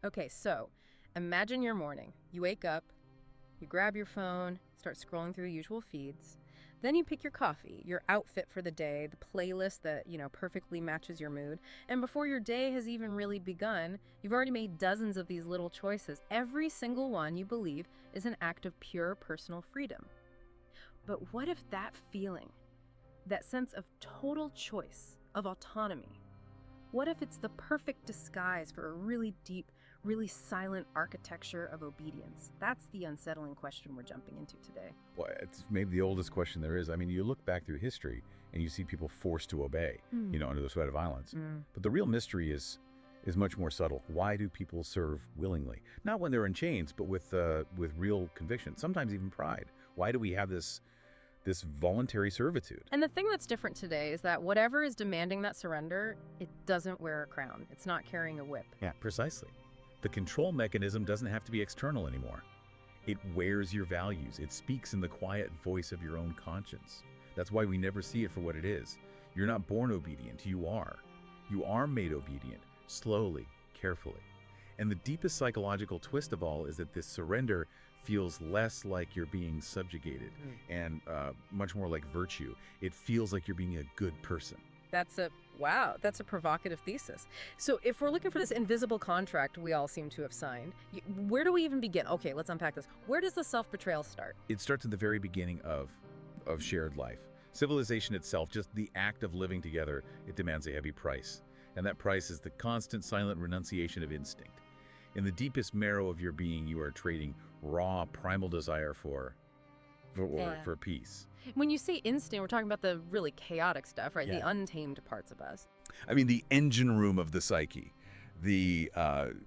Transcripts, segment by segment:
Okay, so imagine your morning. You wake up, you grab your phone, start scrolling through the usual feeds. Then you pick your coffee, your outfit for the day, the playlist that, perfectly matches your mood. And before your day has even really begun, you've already made dozens of these little choices. Every single one you believe is an act of pure personal freedom. But what if that feeling, that sense of total choice, of autonomy, what if it's the perfect disguise for a really deep, really silent architecture of obedience? That's the unsettling question we're jumping into today. Well, it's maybe the oldest question there is. I mean, you look back through history and you see people forced to obey, under the sweat of violence. But the real mystery is much more subtle. Why do people serve willingly? Not when they're in chains, but with real conviction, sometimes even pride. Why do we have this voluntary servitude? And the thing that's different today is that whatever is demanding that surrender, it doesn't wear a crown. It's not carrying a whip. Yeah, precisely. The control mechanism doesn't have to be external anymore. It wears your values. It speaks in the quiet voice of your own conscience. That's why we never see it for what it is. You're not born obedient. You are. You are made obedient, slowly, carefully. And the deepest psychological twist of all is that this surrender feels less like you're being subjugated and much more like virtue. It feels like you're being a good person. That's a provocative thesis. So if we're looking for this invisible contract we all seem to have signed, where do we even begin? Okay, let's unpack this. Where does the self-betrayal start? It starts at the very beginning of shared life. Civilization itself, just the act of living together, it demands a heavy price. And that price is the constant silent renunciation of instinct. In the deepest marrow of your being, you are trading raw, primal desire for peace. When you say instinct, we're talking about the really chaotic stuff, right? Yeah. The untamed parts of us. I mean, the engine room of the psyche, the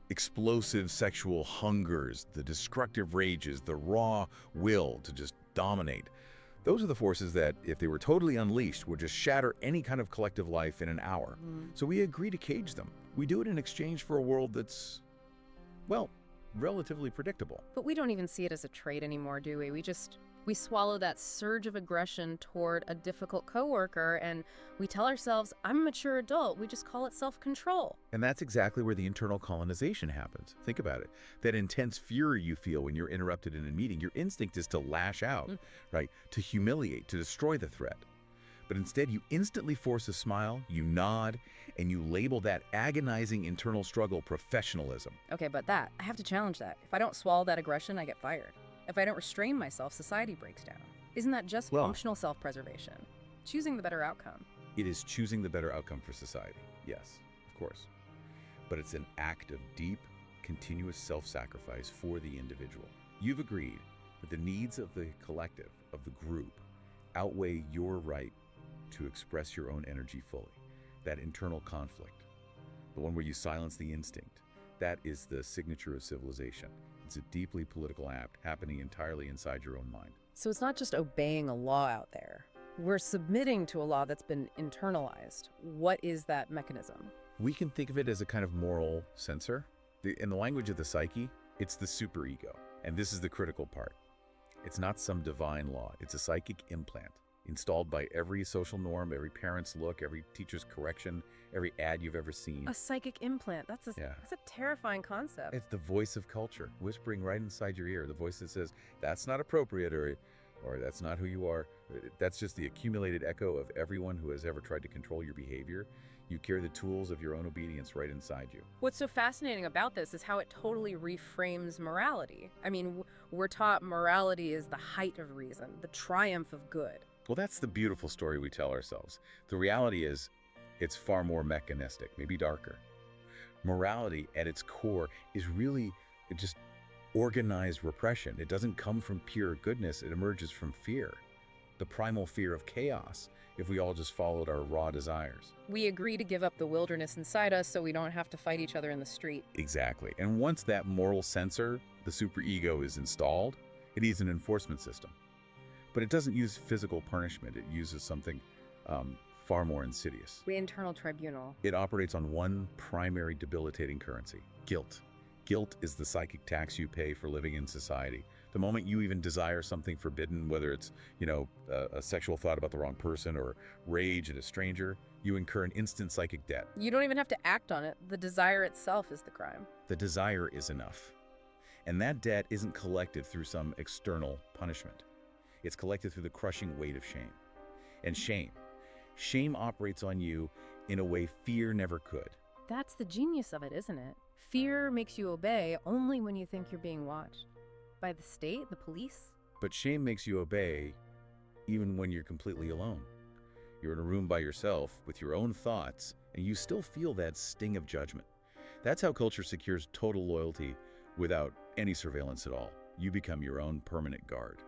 explosive sexual hungers, the destructive rages, the raw will to just dominate. Those are the forces that, if they were totally unleashed, would just shatter any kind of collective life in an hour. So we agree to cage them. We do it in exchange for a world that's, well, relatively predictable. But we don't even see it as a trait anymore, do we? We swallow that surge of aggression toward a difficult coworker and we tell ourselves, I'm a mature adult. We just call it self-control. And that's exactly where the internal colonization happens. Think about it. That intense fury you feel when you're interrupted in a meeting, your instinct is to lash out, right? To humiliate, to destroy the threat. But instead, you instantly force a smile, you nod, and you label that agonizing internal struggle professionalism. Okay, but I have to challenge that. If I don't swallow that aggression, I get fired. If I don't restrain myself, society breaks down. Isn't that just functional self-preservation? Choosing the better outcome. It is choosing the better outcome for society. Yes, of course. But it's an act of deep, continuous self-sacrifice for the individual. You've agreed that the needs of the collective, of the group, outweigh your right to express your own energy fully. That internal conflict, the one where you silence the instinct, that is the signature of civilization. It's a deeply political act happening entirely inside your own mind. So it's not just obeying a law out there. We're submitting to a law that's been internalized. What is that mechanism? We can think of it as a kind of moral censor. In the language of the psyche, it's the superego. And this is the critical part. It's not some divine law. It's a psychic implant installed by every social norm, every parent's look, every teacher's correction, every ad you've ever seen. A psychic implant. That's a terrifying concept. It's the voice of culture, whispering right inside your ear, the voice that says, that's not appropriate, or that's not who you are. That's just the accumulated echo of everyone who has ever tried to control your behavior. You carry the tools of your own obedience right inside you. What's so fascinating about this is how it totally reframes morality. I mean, we're taught morality is the height of reason, the triumph of good. Well, that's the beautiful story we tell ourselves. The reality is, it's far more mechanistic, maybe darker. Morality, at its core, is really just organized repression. It doesn't come from pure goodness. It emerges from fear, the primal fear of chaos, if we all just followed our raw desires. We agree to give up the wilderness inside us so we don't have to fight each other in the street. Exactly. And once that moral censor, the superego, is installed, it needs an enforcement system. But it doesn't use physical punishment. It uses something far more insidious. The internal tribunal. It operates on one primary debilitating currency: guilt. Guilt is the psychic tax you pay for living in society, The moment you even desire something forbidden, whether it's, a sexual thought about the wrong person or rage at a stranger, you incur an instant psychic debt. You don't even have to act on it. The desire itself is the crime. The desire is enough. And that debt isn't collected through some external punishment. It's collected through the crushing weight of shame. And shame operates on you in a way fear never could. That's the genius of it, isn't it? Fear makes you obey only when you think you're being watched. By the state, the police. But shame makes you obey even when you're completely alone. You're in a room by yourself with your own thoughts, and you still feel that sting of judgment. That's how culture secures total loyalty without any surveillance at all. You become your own permanent guard.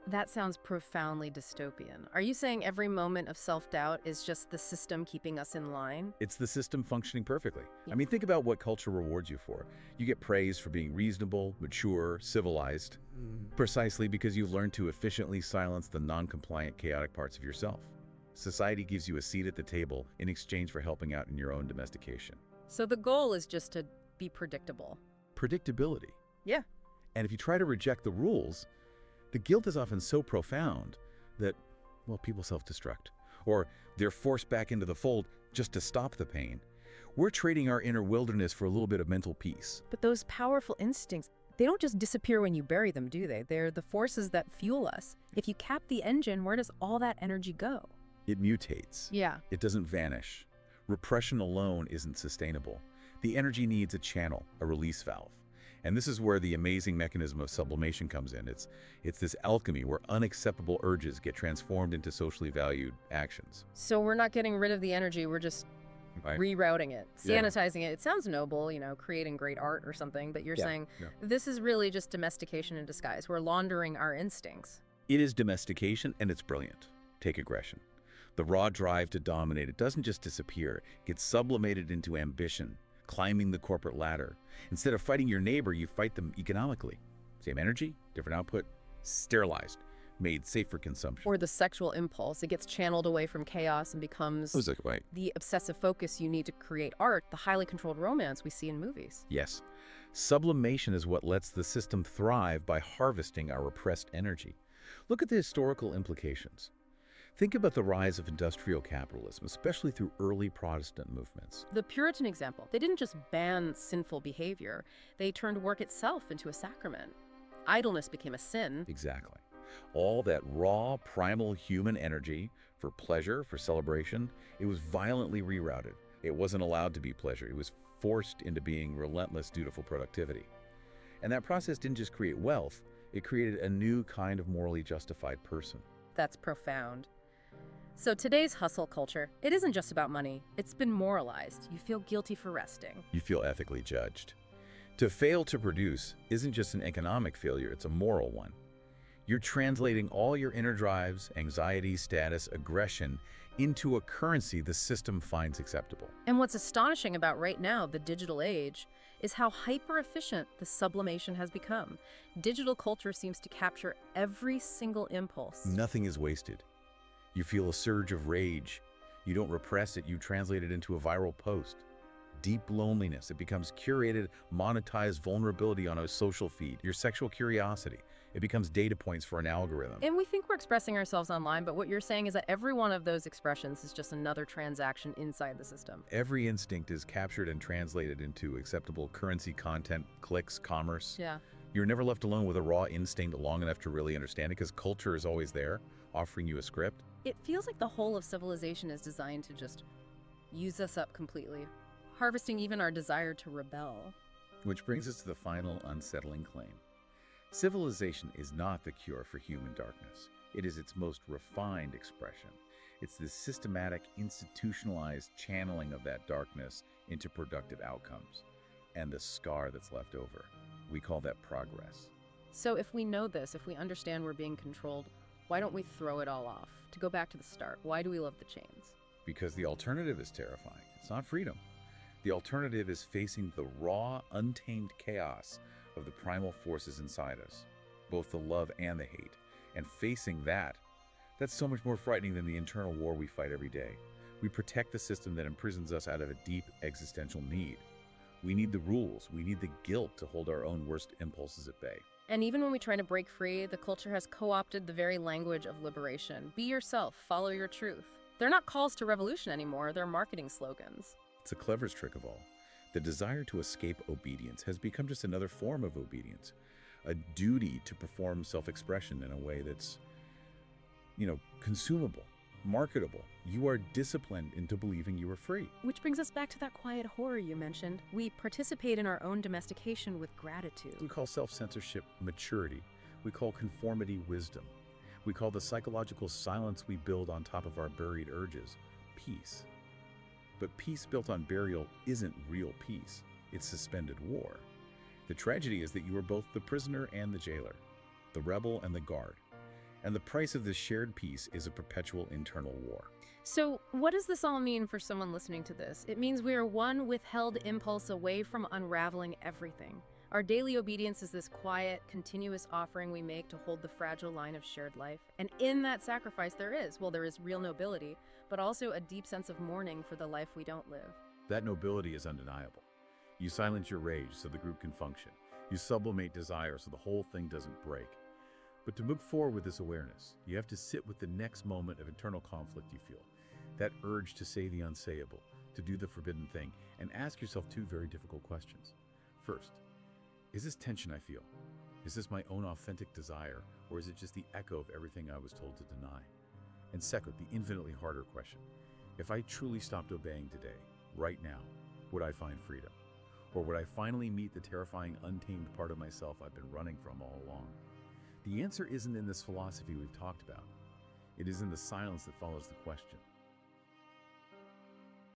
That sounds profoundly dystopian. Are you saying every moment of self-doubt is just the system keeping us in line? It's the system functioning perfectly. Yeah. I mean, think about what culture rewards you for. You get praise for being reasonable, mature, civilized, precisely because you've learned to efficiently silence the non-compliant, chaotic parts of yourself. Society gives you a seat at the table in exchange for helping out in your own domestication. So the goal is just to be predictable. Predictability. Yeah. And if you try to reject the rules, the guilt is often so profound that, people self-destruct. Or they're forced back into the fold just to stop the pain. We're trading our inner wilderness for a little bit of mental peace. But those powerful instincts, they don't just disappear when you bury them, do they? They're the forces that fuel us. If you cap the engine, where does all that energy go? It mutates. Yeah. It doesn't vanish. Repression alone isn't sustainable. The energy needs a channel, a release valve. And this is where the amazing mechanism of sublimation comes in. It's this alchemy where unacceptable urges get transformed into socially valued actions. So we're not getting rid of the energy, we're just rerouting it, sanitizing it. It sounds noble, creating great art or something, but you're saying this is really just domestication in disguise. We're laundering our instincts. It is domestication, and it's brilliant. Take aggression. The raw drive to dominate, it doesn't just disappear. It gets sublimated into ambition, climbing the corporate ladder. Instead of fighting your neighbor, you fight them economically. Same energy, different output, sterilized, made safe for consumption. Or the sexual impulse. It gets channeled away from chaos and becomes the obsessive focus you need to create art, the highly controlled romance we see in movies. Yes. Sublimation is what lets the system thrive by harvesting our repressed energy. Look at the historical implications. Think about the rise of industrial capitalism, especially through early Protestant movements. The Puritan example, they didn't just ban sinful behavior, they turned work itself into a sacrament. Idleness became a sin. Exactly. All that raw, primal human energy for pleasure, for celebration, it was violently rerouted. It wasn't allowed to be pleasure. It was forced into being relentless, dutiful productivity. And that process didn't just create wealth, it created a new kind of morally justified person. That's profound. So today's hustle culture, it isn't just about money. It's been moralized. You feel guilty for resting. You feel ethically judged. To fail to produce isn't just an economic failure, it's a moral one. You're translating all your inner drives, anxiety, status, aggression into a currency the system finds acceptable. And what's astonishing about right now, the digital age, is how hyper-efficient the sublimation has become. Digital culture seems to capture every single impulse. Nothing is wasted. You feel a surge of rage. You don't repress it, you translate it into a viral post. Deep loneliness, it becomes curated, monetized vulnerability on a social feed. Your sexual curiosity, it becomes data points for an algorithm. And we think we're expressing ourselves online, but what you're saying is that every one of those expressions is just another transaction inside the system. Every instinct is captured and translated into acceptable currency, content, clicks, commerce. Yeah. You're never left alone with a raw instinct long enough to really understand it because culture is always there, offering you a script. It feels like the whole of civilization is designed to just use us up completely, harvesting even our desire to rebel. Which brings us to the final unsettling claim. Civilization is not the cure for human darkness. It is its most refined expression. It's the systematic, institutionalized channeling of that darkness into productive outcomes. And the scar that's left over. We call that progress. So if we know this, if we understand we're being controlled, why don't we throw it all off? To go back to the start, why do we love the chains? Because the alternative is terrifying. It's not freedom. The alternative is facing the raw, untamed chaos of the primal forces inside us, both the love and the hate. And facing that, that's so much more frightening than the internal war we fight every day. We protect the system that imprisons us out of a deep existential need. We need the rules. We need the guilt to hold our own worst impulses at bay. And even when we try to break free, the culture has co-opted the very language of liberation. Be yourself, follow your truth. They're not calls to revolution anymore, they're marketing slogans. It's the cleverest trick of all. The desire to escape obedience has become just another form of obedience, a duty to perform self-expression in a way that's, consumable, marketable. You are disciplined into believing you are free. Which brings us back to that quiet horror you mentioned. We participate in our own domestication with gratitude. We call self-censorship maturity. We call conformity wisdom. We call the psychological silence we build on top of our buried urges peace. But peace built on burial isn't real peace. It's suspended war. The tragedy is that you are both the prisoner and the jailer, the rebel and the guard. And the price of this shared peace is a perpetual internal war. So, what does this all mean for someone listening to this? It means we are one withheld impulse away from unraveling everything. Our daily obedience is this quiet, continuous offering we make to hold the fragile line of shared life. And in that sacrifice there is real nobility, but also a deep sense of mourning for the life we don't live. That nobility is undeniable. You silence your rage so the group can function. You sublimate desire so the whole thing doesn't break. But to move forward with this awareness, you have to sit with the next moment of internal conflict you feel. That urge to say the unsayable, to do the forbidden thing, and ask yourself two very difficult questions. First, is this tension I feel? Is this my own authentic desire, or is it just the echo of everything I was told to deny? And second, the infinitely harder question, if I truly stopped obeying today, right now, would I find freedom? Or would I finally meet the terrifying, untamed part of myself I've been running from all along? The answer isn't in this philosophy we've talked about. It is in the silence that follows the question.